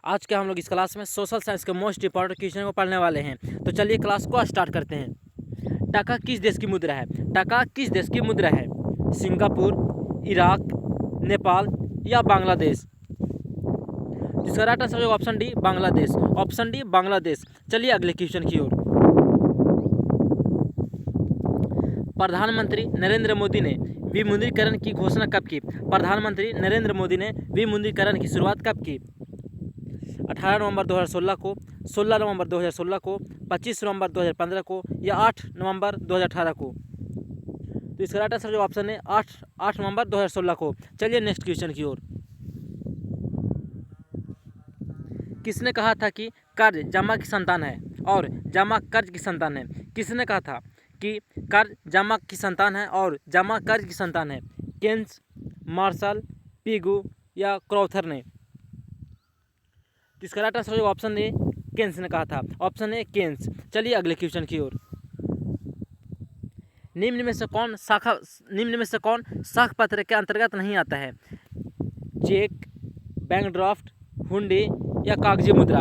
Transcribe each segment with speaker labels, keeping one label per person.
Speaker 1: आज के हम लोग इस क्लास में सोशल साइंस के मोस्ट इंपॉर्टेंट क्वेश्चन को पढ़ने वाले हैं। तो चलिए क्लास को स्टार्ट करते हैं। टका किस देश की मुद्रा है? टका किस देश की मुद्रा है? सिंगापुर, इराक, नेपाल या बांग्लादेश? जिसका राइट आंसर होगा option D, Bangladesh. Option D, Bangladesh. चलिए अगले क्वेश्चन की ओर। प्रधानमंत्री नरेंद्र मोदी ने विमुद्रीकरण की घोषणा कब की? प्रधानमंत्री नरेंद्र मोदी ने विमुद्रीकरण की शुरुआत कब की? 18 नवंबर 2016 को, 16 नवंबर 2016 को, 25 नवंबर 2015 को या 8 नवंबर 2018 को? तो इसका राइट आंसर जो ऑप्शन है 8 नवंबर 2016 को। चलिए नेक्स्ट क्वेश्चन की ओर। किसने कहा था कि कर्ज जमा की संतान है और जमा कर्ज की संतान है? किसने कहा था कि कर्ज जमा की संतान है और जमा कर्ज की संतान है? केन्स, मार्शल, पिगू या क्रॉथर ने? इसका right answer option A, Keynes ने कहा था। Option A, Keynes. चलिए अगले क्वेश्चन की ओर। निम्न में से कौन साख पत्र के अंतर्गत नहीं आता है? चेक, बैंक ड्राफ्ट, हुंडी या कागजी मुद्रा?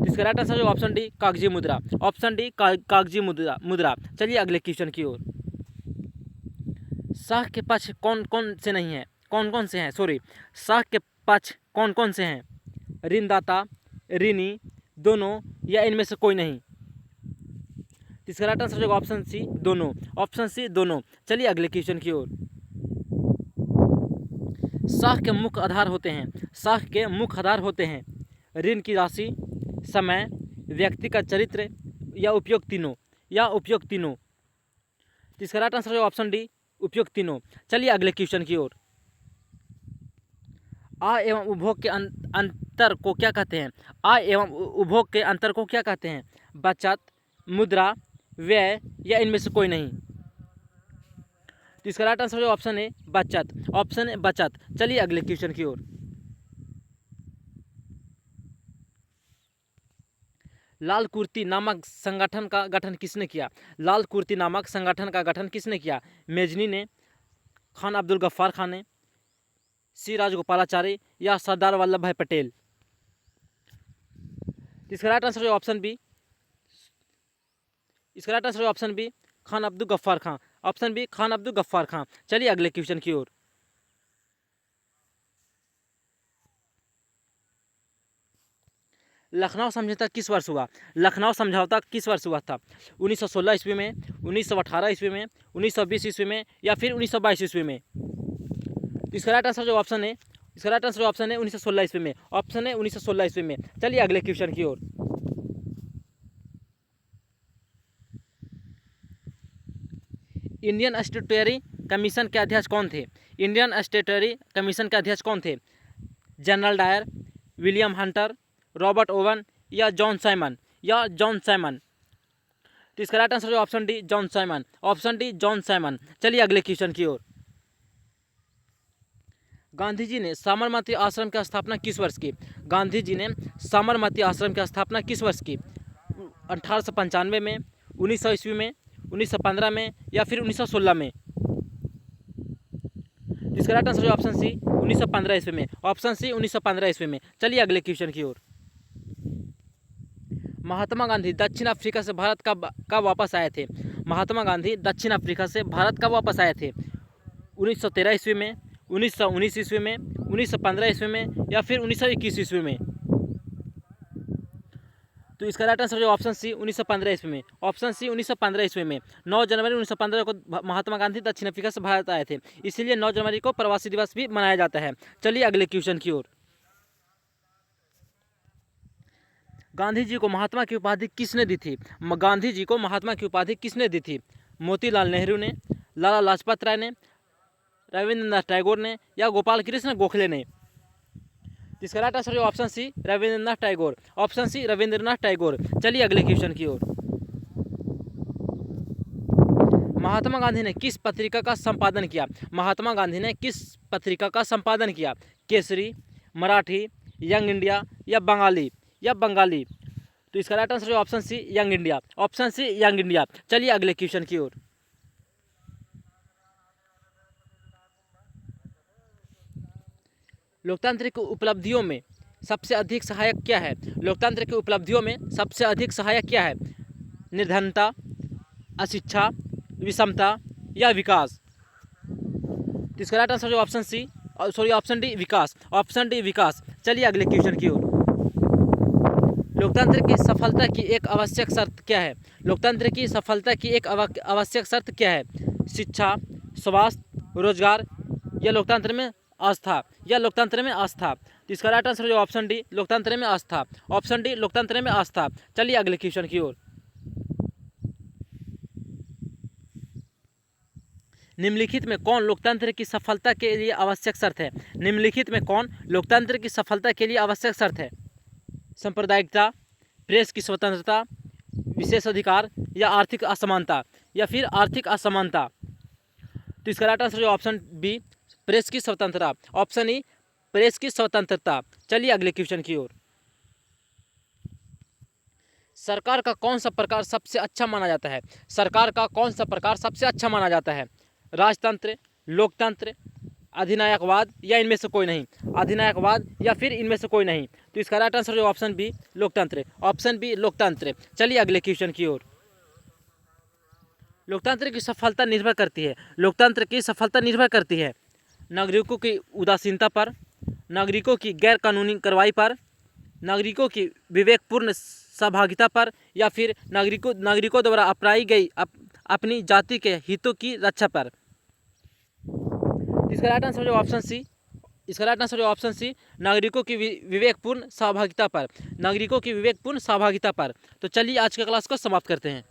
Speaker 1: इसका राइट आंसर ऑप्शन डी, कागजी मुद्रा। ऑप्शन डी, कागजी मुद्रा। चलिए अगले क्वेश्चन की ओर। साख के पक्ष कौन कौन से नहीं है? कौन कौन से हैं? साख के पक्ष कौन कौन से हैं? ऋणदाता, ऋणी, दोनों या इनमें से कोई नहीं? इसका राइट आंसर होगा ऑप्शन सी, दोनों। ऑप्शन सी, दोनों। चलिए अगले क्वेश्चन की ओर। साख के मुख्य आधार होते हैं। साख के मुख्य आधार होते हैं ऋण की राशि, समय, व्यक्ति का चरित्र या उपयोग तीनों? इसका राइट आंसर होगा ऑप्शन डी, उपयोग तीनों। चलिए अगले क्वेश्चन की ओर। आय एवं उपभोग के अंतर को क्या कहते हैं? आय एवं उपभोग के अंतर को क्या कहते हैं? बचत, मुद्रा, व्यय या इनमें से कोई नहीं? तो इसका राइट आंसर ऑप्शन है बचत। ऑप्शन है बचत। चलिए अगले क्वेश्चन की ओर। लाल कुर्ती नामक संगठन का गठन किसने किया? लाल कुर्ती नामक संगठन का गठन किसने किया? मेजनी ने, खान अब्दुल गफ्फार खान ने, सी राजगोपालाचारी या सरदार वल्लभ भाई पटेल? इसका राइट आंसर ऑप्शन बी। इसका right answer option B, Khan Abdul Ghaffar Khan. Option B, Khan Abdul Ghaffar Khan. चलिए अगले क्वेश्चन की ओर। लखनऊ समझौता किस वर्ष हुआ? लखनऊ समझौता किस वर्ष हुआ था? 1916 ईस्वी में, 1918 ईस्वी में, 1920 ईस्वी में या फिर 1922 ईस्वी में? इसका राइट आंसर जो ऑप्शन है, इसका राइट आंसर ऑप्शन है 1916 ईस्वी में। ऑप्शन है 1916 ईस्वी में। चलिए अगले क्वेश्चन की ओर। इंडियन स्टैट्यूटरी कमीशन के अध्यक्ष कौन थे? इंडियन स्टैट्यूटरी कमीशन के अध्यक्ष कौन थे? General Dyer, William Hunter, Robert Owen या जॉन साइमन? तो इसका right answer option D, John Simon. Option D, John Simon. चलिए अगले क्वेश्चन की ओर। गांधी जी ने साबरमती आश्रम की स्थापना किस वर्ष की? गांधी जी ने साबरमती आश्रम की स्थापना किस वर्ष की? 1895 में, 1900 ईस्वी में, 1915 में या फिर 1916 में? इसका राइट आंसर ऑप्शन सी, 1915 ईस्वी में। ऑप्शन सी, 1915 ईस्वी में। चलिए अगले क्वेश्चन की ओर। महात्मा गांधी दक्षिण अफ्रीका से भारत कब वापस आए थे? महात्मा गांधी दक्षिण अफ्रीका से भारत कब वापस आए थे? 1913 ईस्वी में, 1919 ईस्वी में, 1915 ईस्वी में या फिर 1921 ईस्वी में? तो इसका राइट आंसर जो ऑप्शन सी, 1915 ईस्वी में। ऑप्शन सी, 1915 ईस्वी में। 9 जनवरी 1915 को महात्मा गांधी दक्षिण अफ्रीका से भारत आए थे, इसीलिए 9 जनवरी को प्रवासी दिवस भी मनाया जाता है। चलिए अगले क्वेश्चन की ओर। गांधी जी को महात्मा की उपाधि किसने दी थी? गांधी जी को महात्मा की उपाधि किसने दी थी? मोतीलाल नेहरू ने, लाला लाजपत राय ने, रविंद्रनाथ टैगोर ने या गोपाल कृष्ण गोखले ने? इसका right answer option C, Rabindranath Tagore. Option C, Rabindranath Tagore. चलिए अगले क्वेश्चन की ओर। महात्मा गांधी ने किस पत्रिका का संपादन किया? महात्मा गांधी ने किस पत्रिका का संपादन किया? केसरी, मराठी, यंग इंडिया या बंगाली? तो इसका right answer option C, Young India. Option C, Young India. चलिए अगले क्वेश्चन की ओर। लोकतंत्र की उपलब्धियों में सबसे अधिक सहायक क्या है? लोकतंत्र की उपलब्धियों में सबसे अधिक सहायक क्या है? निर्धनता, अशिक्षा, विषमता या विकास? तो इसका राइट आंसर जो ऑप्शन डी विकास। ऑप्शन डी विकास। चलिए अगले क्वेश्चन की ओर। लोकतंत्र की सफलता की एक आवश्यक शर्त क्या है? लोकतंत्र की सफलता की एक आवश्यक शर्त क्या है? शिक्षा, स्वास्थ्य, रोजगार या लोकतंत्र में आस्था? या लोकतंत्र में आस्था? तो इसका राइट आंसर जो ऑप्शन डी लोकतंत्र में आस्था। ऑप्शन डी लोकतंत्र में आस्था। चलिए अगले क्वेश्चन की ओर। निम्नलिखित में कौन लोकतंत्र की सफलता के लिए आवश्यक शर्त है? निम्नलिखित में कौन लोकतंत्र की सफलता के लिए आवश्यक शर्त है? सांप्रदायिकता, प्रेस की स्वतंत्रता, विशेष अधिकार या आर्थिक असमानता? या फिर आर्थिक असमानता? तो इसका राइट आंसर जो ऑप्शन बी प्रेस की स्वतंत्रता। ऑप्शन ई प्रेस की स्वतंत्रता। चलिए अगले क्वेश्चन की ओर। सरकार का कौन सा प्रकार सबसे अच्छा माना जाता है? सरकार का कौन सा प्रकार सबसे अच्छा माना जाता है? राजतंत्र, लोकतंत्र, अधिनायकवाद या इनमें से कोई नहीं? अधिनायकवाद या फिर इनमें से कोई नहीं? तो इसका राइट आंसर जो ऑप्शन बी लोकतंत्र। ऑप्शन बी लोकतंत्र। चलिए अगले क्वेश्चन की ओर। लोकतंत्र की सफलता निर्भर करती है। लोकतंत्र की सफलता निर्भर करती है नागरिकों की उदासीनता पर, नागरिकों की गैर कानूनी कार्रवाई पर, नागरिकों की विवेकपूर्ण सहभागिता पर या फिर नागरिकों द्वारा अपनाई गई अपनी जाति के हितों की रक्षा पर? इसका राइट आंसर जो ऑप्शन सी नागरिकों की विवेकपूर्ण सहभागिता पर। नागरिकों की विवेकपूर्ण सहभागिता पर। तो चलिए आज के क्लास को समाप्त करते हैं।